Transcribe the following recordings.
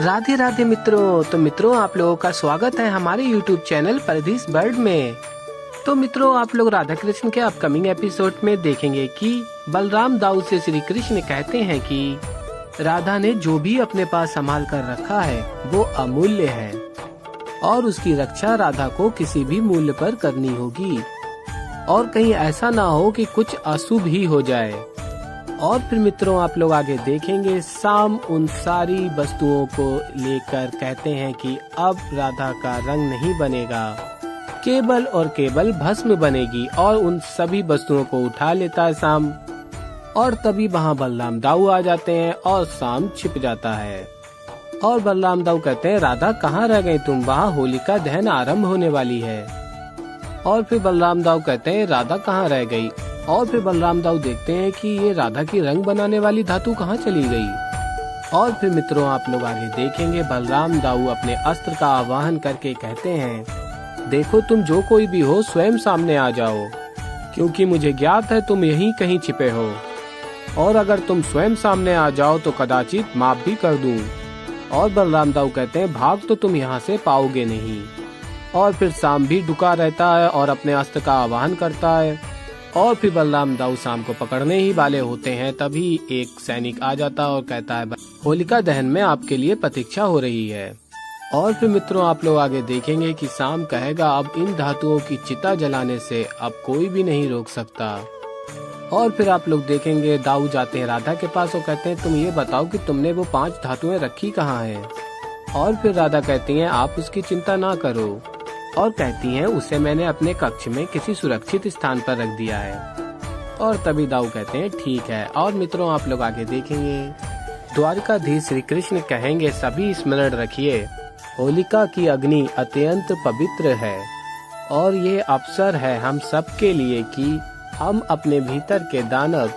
राधे राधे मित्रों। तो मित्रों, आप लोगों का स्वागत है हमारे YouTube चैनल परदेश वर्ल्ड में। तो मित्रों, आप लोग राधा कृष्ण के अपकमिंग एपिसोड में देखेंगे कि बलराम दाऊ से श्री कृष्ण कहते हैं कि राधा ने जो भी अपने पास संभाल कर रखा है वो अमूल्य है और उसकी रक्षा राधा को किसी भी मूल्य पर करनी होगी और कहीं ऐसा ना हो कि कुछ अशुभ ही हो जाए। और फिर मित्रों, आप लोग आगे देखेंगे शाम उन सारी वस्तुओं को लेकर कहते हैं कि अब राधा का रंग नहीं बनेगा, केवल और केवल भस्म बनेगी और उन सभी वस्तुओं को उठा लेता है शाम। और तभी वहाँ बलराम दाऊ आ जाते हैं और शाम छिप जाता है और बलराम दाऊ कहते हैं, राधा कहाँ रह गई तुम? वहाँ होलिका दहन आरंभ होने वाली है। और फिर बलराम दाऊ कहते हैं, राधा कहाँ रह गई? और फिर बलराम दाऊ देखते हैं कि ये राधा की रंग बनाने वाली धातु कहाँ चली गई। और फिर मित्रों, आप लोग आगे देखेंगे बलराम दाऊ अपने अस्त्र का आवाहन करके कहते हैं, देखो तुम जो कोई भी हो स्वयं सामने आ जाओ, क्योंकि मुझे ज्ञात है तुम यहीं कहीं छिपे हो और अगर तुम स्वयं सामने आ जाओ तो कदाचित माफ भी कर दूं। और बलराम दाऊ कहते हैं, भाग तो तुम यहाँ से पाओगे नहीं। और फिर शाम भी डुका रहता है और अपने अस्त्र का आवाहन करता है और फिर बलराम दाऊ शाम को पकड़ने ही वाले होते हैं। तभी एक सैनिक आ जाता है और कहता है, होलिका दहन में आपके लिए प्रतीक्षा हो रही है। और फिर मित्रों, आप लोग आगे देखेंगे कि शाम कहेगा, अब इन धातुओं की चिता जलाने से अब कोई भी नहीं रोक सकता। और फिर आप लोग देखेंगे दाऊ जाते हैं राधा के पास और कहते हैं, तुम ये बताओ कि तुमने वो 5 धातुएं रखी कहाँ हैं? और फिर राधा कहती हैं, आप उसकी चिंता ना करो और कहती हैं, उसे मैंने अपने कक्ष में किसी सुरक्षित स्थान पर रख दिया है। और तभी दाऊ कहते हैं, ठीक है। और मित्रों, आप लोग आगे देखेंगे द्वारकाधीश श्री कृष्ण कहेंगे, सभी स्मरण रखिए, होलिका की अग्नि अत्यंत पवित्र है और ये अवसर है हम सबके लिए कि हम अपने भीतर के दानव,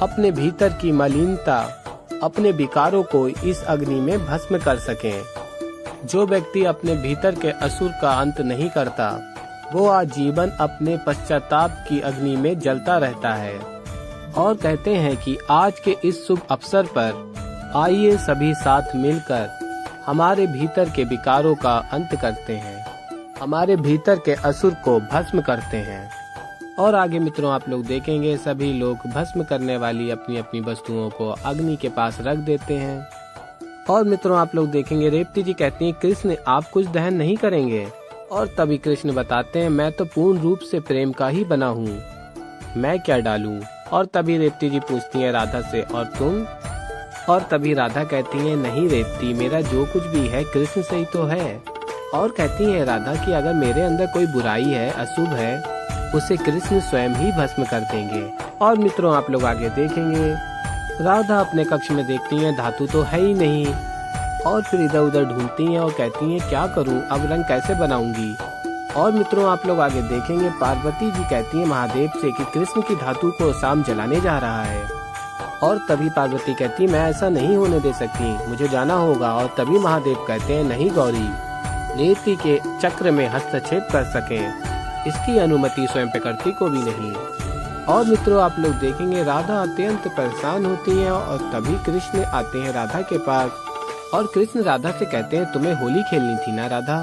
अपने भीतर की मलिनता, अपने विकारों को इस अग्नि में भस्म कर सकें। जो व्यक्ति अपने भीतर के असुर का अंत नहीं करता वो आजीवन अपने पश्चाताप की अग्नि में जलता रहता है। और कहते हैं कि आज के इस शुभ अवसर पर आइए सभी साथ मिलकर हमारे भीतर के विकारों का अंत करते हैं, हमारे भीतर के असुर को भस्म करते हैं। और आगे मित्रों, आप लोग देखेंगे सभी लोग भस्म करने वाली अपनी अपनी वस्तुओं को अग्नि के पास रख देते हैं। और मित्रों, आप लोग देखेंगे रेवती जी कहती हैं, कृष्ण आप कुछ दहन नहीं करेंगे? और तभी कृष्ण बताते हैं, मैं तो पूर्ण रूप से प्रेम का ही बना हूँ, मैं क्या डालूं? और तभी रेवती जी पूछती हैं राधा से, और तुम? और तभी राधा कहती हैं, नहीं रेवती, मेरा जो कुछ भी है कृष्ण से ही तो है। और कहती है राधा कि अगर मेरे अंदर कोई बुराई है, अशुभ है, उसे कृष्ण स्वयं ही भस्म कर देंगे। और मित्रों, आप लोग आगे देखेंगे राधा अपने कक्ष में देखती हैं, धातु तो है ही नहीं और फिर इधर उधर ढूंढती हैं और कहती हैं, क्या करूं, अब रंग कैसे बनाऊंगी? और मित्रों, आप लोग आगे देखेंगे पार्वती जी कहती हैं महादेव से कि कृष्ण की धातु को शाम जलाने जा रहा है। और तभी पार्वती कहती है, मैं ऐसा नहीं होने दे सकती, मुझे जाना होगा। और तभी महादेव कहते हैं, नहीं गौरी, रेवती के चक्र में हस्तक्षेप कर सके इसकी अनुमति स्वयं प्रकृति को भी नहीं। और मित्रों, आप लोग देखेंगे राधा अत्यंत परेशान होती हैं और तभी कृष्ण आते हैं राधा के पास और कृष्ण राधा से कहते हैं, तुम्हें होली खेलनी थी ना राधा?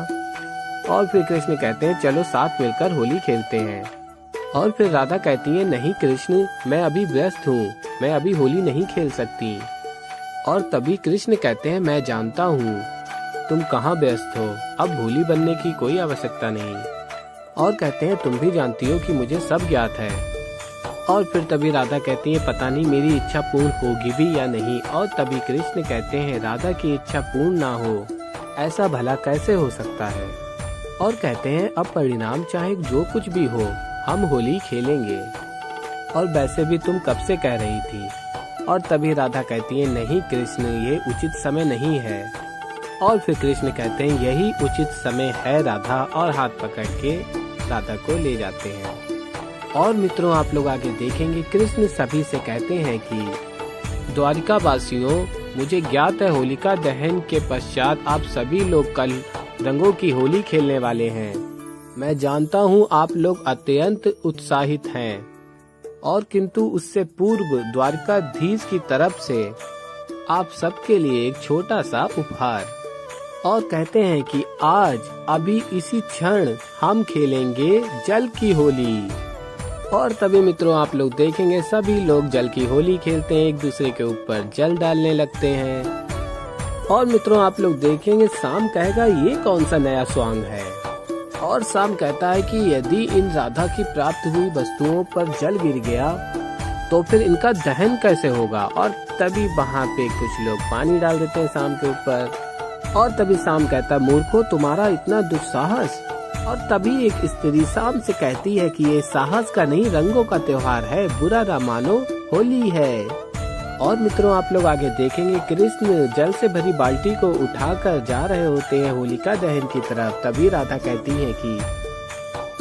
और फिर कृष्ण कहते हैं, चलो साथ मिलकर होली खेलते हैं। और फिर राधा कहती है, नहीं कृष्ण, मैं अभी व्यस्त हूँ, मैं अभी होली नहीं खेल सकती। और तभी कृष्ण कहते हैं, मैं जानता हूँ तुम कहाँ व्यस्त हो, अब होली बनने की कोई आवश्यकता नहीं। और कहते हैं, तुम भी जानती हो कि मुझे सब ज्ञात है। और फिर तभी राधा कहती है, पता नहीं मेरी इच्छा पूर्ण होगी भी या नहीं। और तभी कृष्ण कहते हैं, राधा की इच्छा पूर्ण ना हो ऐसा भला कैसे हो सकता है? और कहते हैं, अब परिणाम चाहे जो कुछ भी हो हम होली खेलेंगे। और वैसे भी तुम कब से कह रही थी? और तभी राधा कहती है, नहीं कृष्ण, ये उचित समय नहीं है। और फिर कृष्ण कहते हैं, यही उचित समय है राधा, और हाथ पकड़ के राधा को ले जाते हैं। और मित्रों, आप लोग आगे देखेंगे कृष्ण सभी से कहते हैं कि द्वारिका वासियों, मुझे ज्ञात है होलिका दहन के पश्चात आप सभी लोग कल रंगों की होली खेलने वाले हैं। मैं जानता हूँ आप लोग अत्यंत उत्साहित हैं और किंतु उससे पूर्व द्वारकाधीश की तरफ से आप सबके लिए एक छोटा सा उपहार। और कहते हैं कि आज अभी इसी क्षण हम खेलेंगे जल की होली। और तभी मित्रों आप लोग देखेंगे सभी लोग जल की होली खेलते हैं, एक दूसरे के ऊपर जल डालने लगते हैं। और मित्रों आप लोग देखेंगे शाम कहेगा ये कौन सा नया सॉन्ग है। और शाम कहता है कि यदि इन राधा की प्राप्त हुई वस्तुओं पर जल गिर गया तो फिर इनका दहन कैसे होगा। और तभी वहाँ पे कुछ लोग पानी डाल देते हैं शाम के ऊपर। और तभी शाम कहता है मूर्खो तुम्हारा इतना दुस्साहस। और तभी एक स्त्री शाम से कहती है कि ये साहस का नहीं रंगों का त्योहार है, बुरा ना मानो होली है। और मित्रों आप लोग आगे देखेंगे कृष्ण जल से भरी बाल्टी को उठाकर जा रहे होते हैं होलिका दहन की तरफ। तभी राधा कहती है कि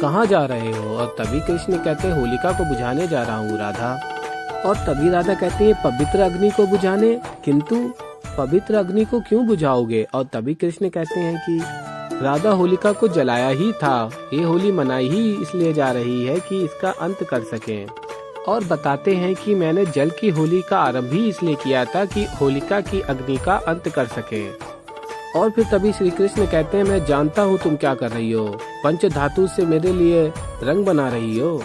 कहाँ जा रहे हो। और तभी कृष्ण कहते हैं होलिका को बुझाने जा रहा हूँ राधा। और तभी राधा कहती है पवित्र अग्नि को बुझाने, किंतु पवित्र अग्नि को क्यों बुझाओगे। और तभी कृष्ण कहते हैं कि राधा होलिका को जलाया ही था, ये होली मनाई ही इसलिए जा रही है कि इसका अंत कर सकें। और बताते हैं कि मैंने जल की होली का आरंभ ही इसलिए किया था कि होलिका की अग्नि का अंत कर सके। और फिर तभी श्री कृष्ण कहते हैं मैं जानता हूँ तुम क्या कर रही हो, पंच धातु से मेरे लिए रंग बना रही हो।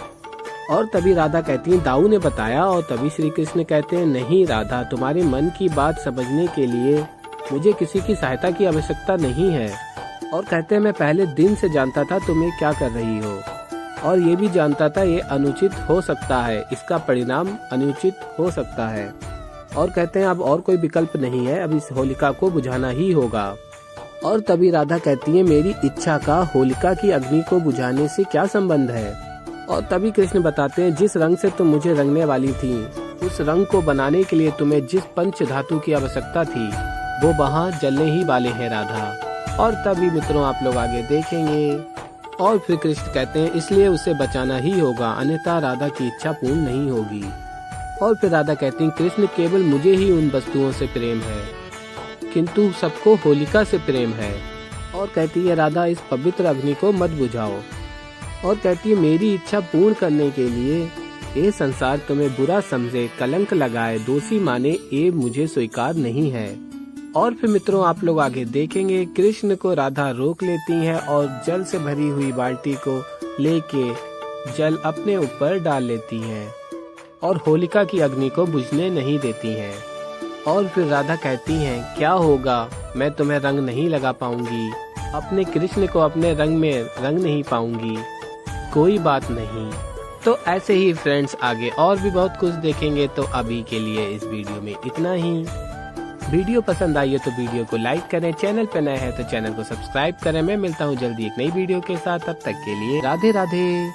और तभी राधा कहती है दाऊ ने बताया। और तभी श्री कृष्ण कहते हैं नहीं राधा, तुम्हारे मन की बात समझने के लिए मुझे किसी की सहायता की आवश्यकता नहीं है। और कहते हैं मैं पहले दिन से जानता था तुम्हें क्या कर रही हो, और ये भी जानता था ये अनुचित हो सकता है, इसका परिणाम अनुचित हो सकता है। और कहते हैं अब और कोई विकल्प नहीं है, अब इस होलिका को बुझाना ही होगा। और तभी राधा कहती है मेरी इच्छा का होलिका की अग्नि को बुझाने से क्या संबंध है। और तभी कृष्ण बताते हैं जिस रंग से तुम मुझे रंगने वाली थी, उस रंग को बनाने के लिए तुम्हें जिस पंच धातु की आवश्यकता थी वो वहाँ जलने ही वाले हैं राधा। और तभी मित्रों आप लोग आगे देखेंगे। और फिर कृष्ण कहते हैं इसलिए उसे बचाना ही होगा, अन्यथा राधा की इच्छा पूर्ण नहीं होगी। और फिर राधा कहती हैं कृष्ण केवल मुझे ही उन वस्तुओं से प्रेम है, किंतु सबको होलिका से प्रेम है। और कहती है राधा इस पवित्र अग्नि को मत बुझाओ। और कहती है मेरी इच्छा पूर्ण करने के लिए ये संसार तुम्हें बुरा समझे, कलंक लगाए, दोषी माने, ये मुझे स्वीकार नहीं है। और फिर मित्रों आप लोग आगे देखेंगे कृष्ण को राधा रोक लेती हैं और जल से भरी हुई बाल्टी को लेके जल अपने ऊपर डाल लेती हैं और होलिका की अग्नि को बुझने नहीं देती हैं। और फिर राधा कहती हैं क्या होगा, मैं तुम्हें रंग नहीं लगा पाऊंगी, अपने कृष्ण को अपने रंग में रंग नहीं पाऊंगी, कोई बात नहीं। तो ऐसे ही फ्रेंड्स आगे और भी बहुत कुछ देखेंगे। तो अभी के लिए इस वीडियो में इतना ही। वीडियो पसंद आई है तो वीडियो को लाइक करें, चैनल पे नए हैं तो चैनल को सब्सक्राइब करें। मैं मिलता हूँ जल्दी एक नई वीडियो के साथ, तब तक के लिए राधे राधे।